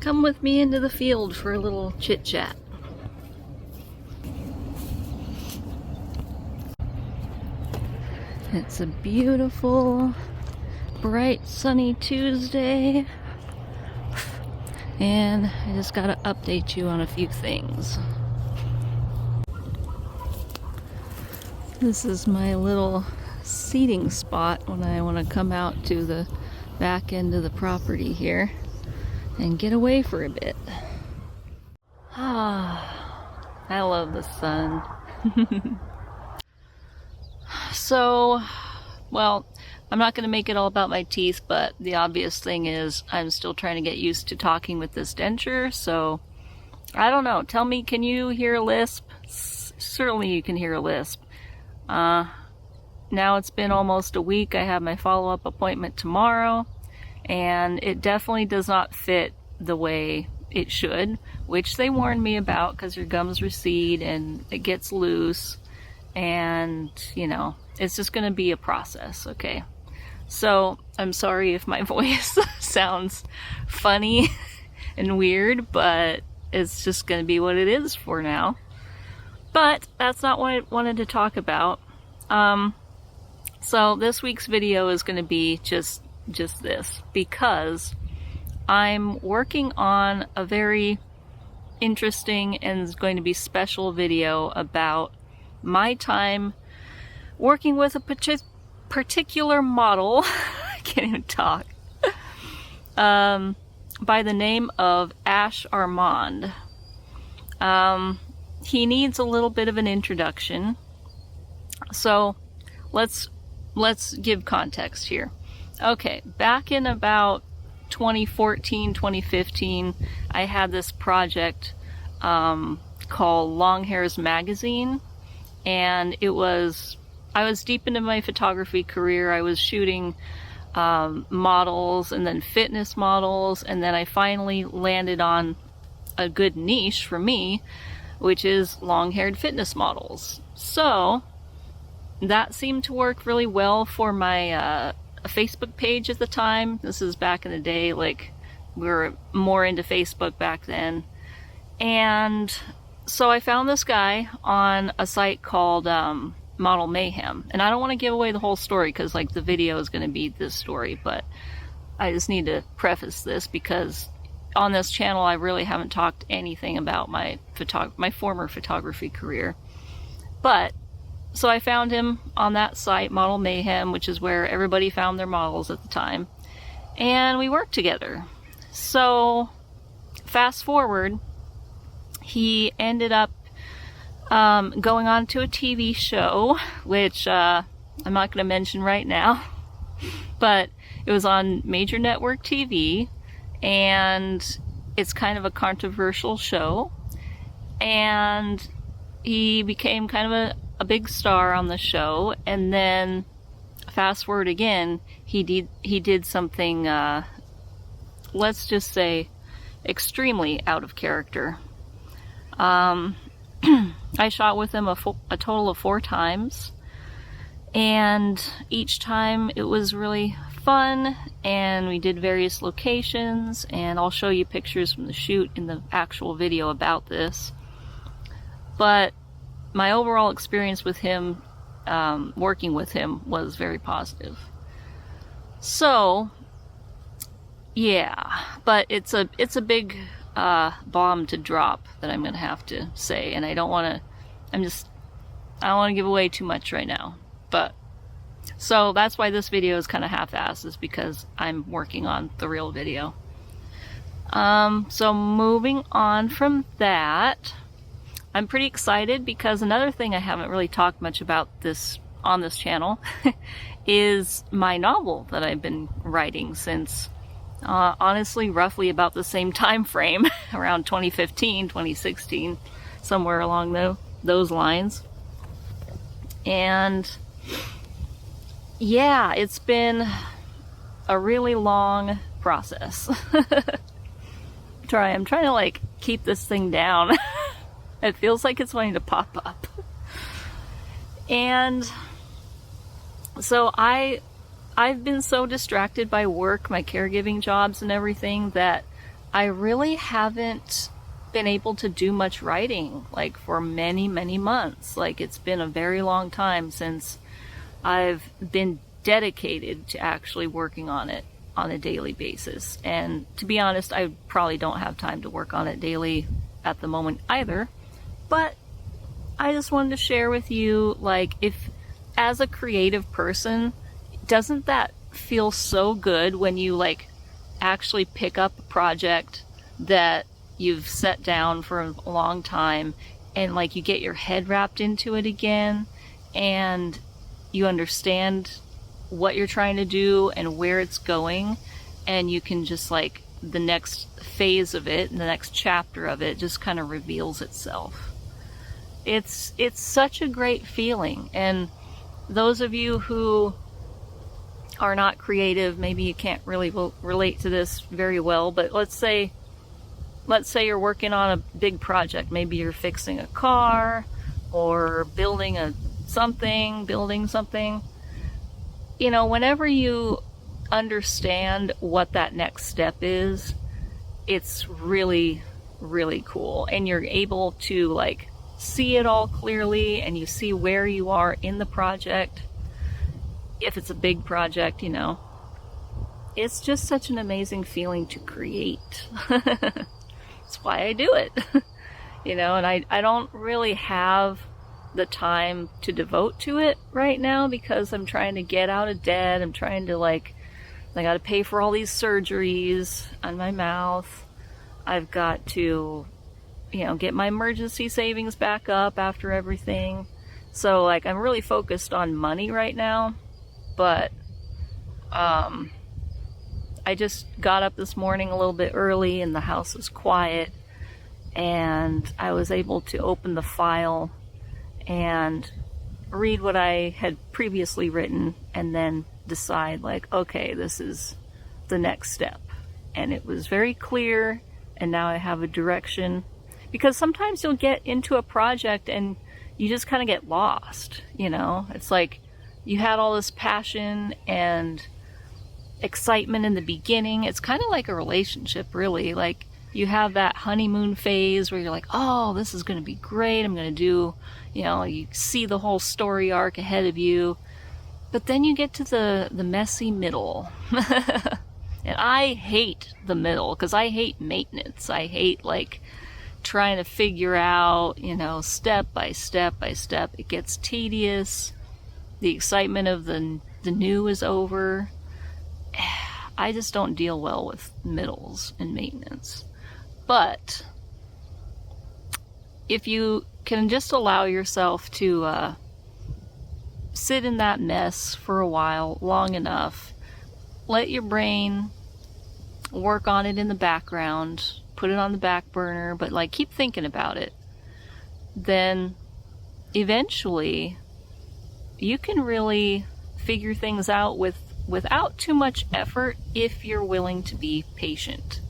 Come with me into the field for a little chit chat. It's a beautiful, bright, sunny Tuesday, and I just gotta update you on a few things. This is my little seating spot when I want to come out to the back end of the property here and get away for a bit. I love the sun. So, well, I'm not going to make it all about my teeth, but the obvious thing is I'm still trying to get used to talking with this denture, so I don't know. Tell me, can you hear a lisp? Certainly you can hear a lisp. Now it's been almost a week. I have my follow-up appointment tomorrow, and it definitely does not fit the way it should, which they warned me about because your gums recede and it gets loose, and you know, it's just going to be a process, okay? So I'm sorry if my voice sounds funny and weird, but it's just going to be what it is for now. But that's not what I wanted to talk about. So this week's video is going to be just this, because I'm working on a very interesting and going to be special video about my time working with a particular model. I can't even talk. By the name of Armand. He needs a little bit of an introduction. So let's give context here. Okay, back in about 2014, 2015, I had this project called Long Hairs Magazine, and I was deep into my photography career. I was shooting models and then fitness models, and then I finally landed on a good niche for me, which is long-haired fitness models. So that seemed to work really well for my Facebook page at the time. This is back in the day, like we were more into Facebook back then. And so I found this guy on a site called Model Mayhem. And I don't want to give away the whole story because like the video is going to be this story, but I just need to preface this because on this channel I really haven't talked anything about my former photography career. But so I found him on that site, Model Mayhem, which is where everybody found their models at the time, and we worked together. So fast forward, he ended up going on to a TV show, which I'm not going to mention right now, but it was on major network TV, and it's kind of a controversial show, and he became kind of a big star on the show. And then fast forward again, he did something, let's just say, extremely out of character. I shot with him a total of 4 times, and each time it was really fun, and we did various locations, and I'll show you pictures from the shoot in the actual video about this. But my overall experience with him, working with him, was very positive. So yeah, but it's a big bomb to drop that I'm gonna have to say, and I don't want to give away too much right now. But so that's why this video is kind of half-assed, is because I'm working on the real video. So moving on from that, I'm pretty excited because another thing I haven't really talked much about on this channel is my novel that I've been writing since honestly roughly about the same time frame, around 2015, 2016, somewhere along those lines. And yeah, it's been a really long process. I'm trying to like keep this thing down. It feels like it's wanting to pop up. And so I've been so distracted by work, my caregiving jobs and everything, that I really haven't been able to do much writing, like, for many, many months. Like, it's been a very long time since I've been dedicated to actually working on it on a daily basis. And to be honest, I probably don't have time to work on it daily at the moment either. But I just wanted to share with you, like, if as a creative person, doesn't that feel so good when you, like, actually pick up a project that you've set down for a long time, and, like, you get your head wrapped into it again, and you understand what you're trying to do and where it's going, and you can just, like, the next phase of it, the next chapter of it just kind of reveals itself. It's such a great feeling. And those of you who are not creative, maybe you can't really relate to this very well, but let's say you're working on a big project. Maybe you're fixing a car or building something. You know, whenever you understand what that next step is, it's really, really cool. And you're able to, like, see it all clearly, and you see where you are in the project. If it's a big project, you know, it's just such an amazing feeling to create. That's why I do it. You know, and I don't really have the time to devote to it right now because I'm trying to get out of debt. I'm trying to, like, I got to pay for all these surgeries on my mouth. I've got to, you know, get my emergency savings back up after everything. So, like, I'm really focused on money right now. But I just got up this morning a little bit early and the house was quiet, and I was able to open the file and read what I had previously written and then decide, like, okay, this is the next step. And it was very clear, and now I have a direction. Because sometimes you'll get into a project and you just kind of get lost, you know? It's like you had all this passion and excitement in the beginning. It's kind of like a relationship, really. Like, you have that honeymoon phase where you're like, oh, this is going to be great. I'm going to do, you know, you see the whole story arc ahead of you. But then you get to the messy middle. And I hate the middle because I hate maintenance. I hate, like, trying to figure out, you know, step by step by step. It gets tedious. The excitement of the new is over. I just don't deal well with middles and maintenance. But if you can just allow yourself to sit in that mess for a while, long enough, let your brain work on it in the background, put it on the back burner, but, like, keep thinking about it, then eventually you can really figure things out without too much effort if you're willing to be patient.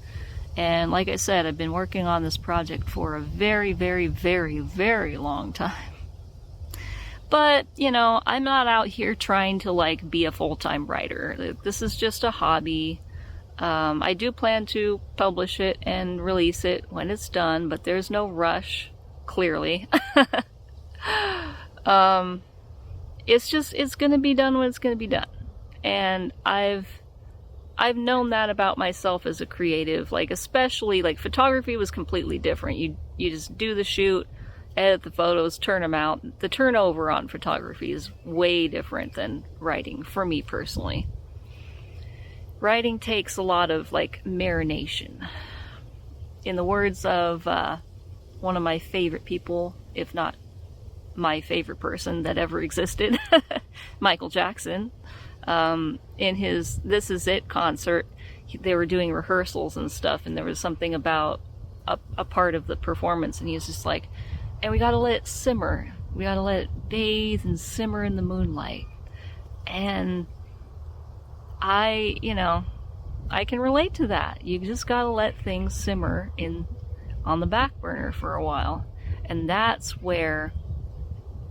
And like I said, I've been working on this project for a very, very, very, very long time. But, you know, I'm not out here trying to, like, be a full-time writer. This is just a hobby. I do plan to publish it and release it when it's done, but there's no rush, clearly. It's gonna be done when it's gonna be done. And I've known that about myself as a creative, like, especially, like, photography was completely different. You just do the shoot, edit the photos, turn them out. The turnover on photography is way different than writing, for me personally. Writing takes a lot of, like, marination. In the words of one of my favorite people, if not my favorite person that ever existed, Michael Jackson, in his This Is It concert, they were doing rehearsals and stuff, and there was something about a part of the performance, and he was just like, and we gotta let it simmer. We gotta let it bathe and simmer in the moonlight. And I can relate to that. You just gotta let things simmer on the back burner for a while. And that's where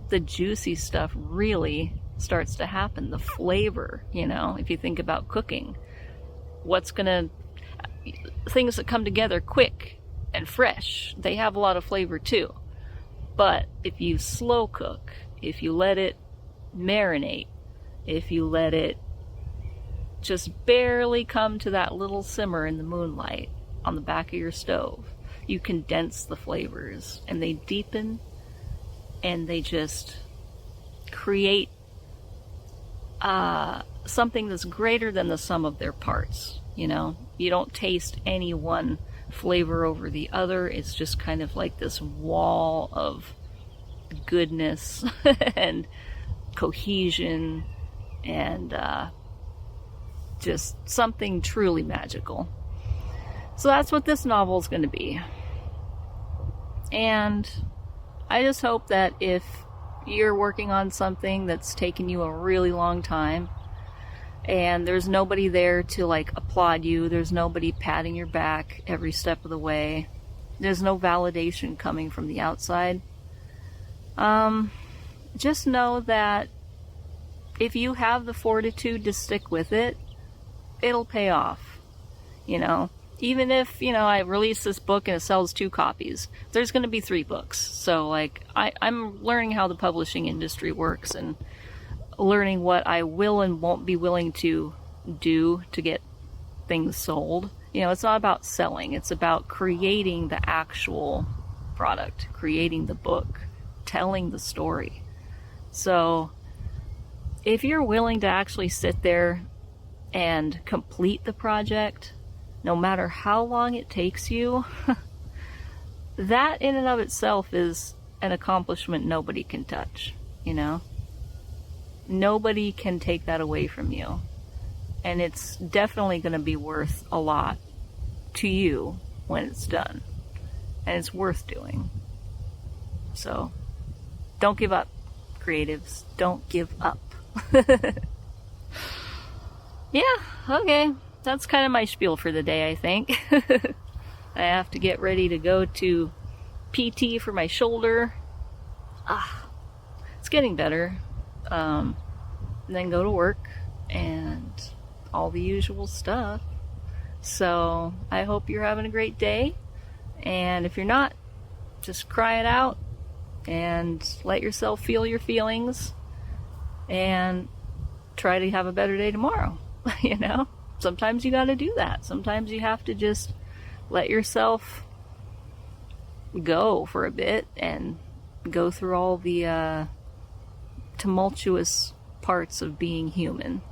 the juicy stuff really starts to happen. The flavor, if you think about cooking. things that come together quick and fresh, they have a lot of flavor too. But if you slow cook, if you let it marinate, if you let it just barely come to that little simmer in the moonlight on the back of your stove, you condense the flavors and they deepen and they just create something that's greater than the sum of their parts. You know, you don't taste any one flavor over the other. It's just kind of like this wall of goodness and cohesion and just something truly magical. So that's what this novel is going to be. And I just hope that if you're working on something that's taken you a really long time and there's nobody there to like applaud you, there's nobody patting your back every step of the way, there's no validation coming from the outside, just know that if you have the fortitude to stick with it, it'll pay off. You know, even if, you know, I release this book and it sells 2 copies, there's going to be 3 books. So like I'm learning how the publishing industry works and learning what I will and won't be willing to do to get things sold. You know, it's not about selling, it's about creating the actual product, creating the book, telling the story. So if you're willing to actually sit there and complete the project, no matter how long it takes you, that in and of itself is an accomplishment nobody can touch, you know? Nobody can take that away from you. And it's definitely going to be worth a lot to you when it's done. And it's worth doing. So, don't give up, creatives. Don't give up. Yeah, okay. That's kind of my spiel for the day, I think. I have to get ready to go to PT for my shoulder. It's getting better. And then go to work and all the usual stuff. So I hope you're having a great day. And if you're not, just cry it out and let yourself feel your feelings and try to have a better day tomorrow. You know? Sometimes you got to do that. Sometimes you have to just let yourself go for a bit and go through all the tumultuous parts of being human.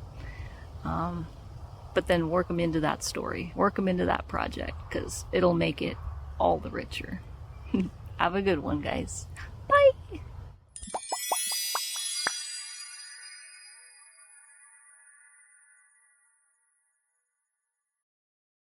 But then work them into that story. Work them into that project, because it'll make it all the richer. Have a good one, guys. Bye!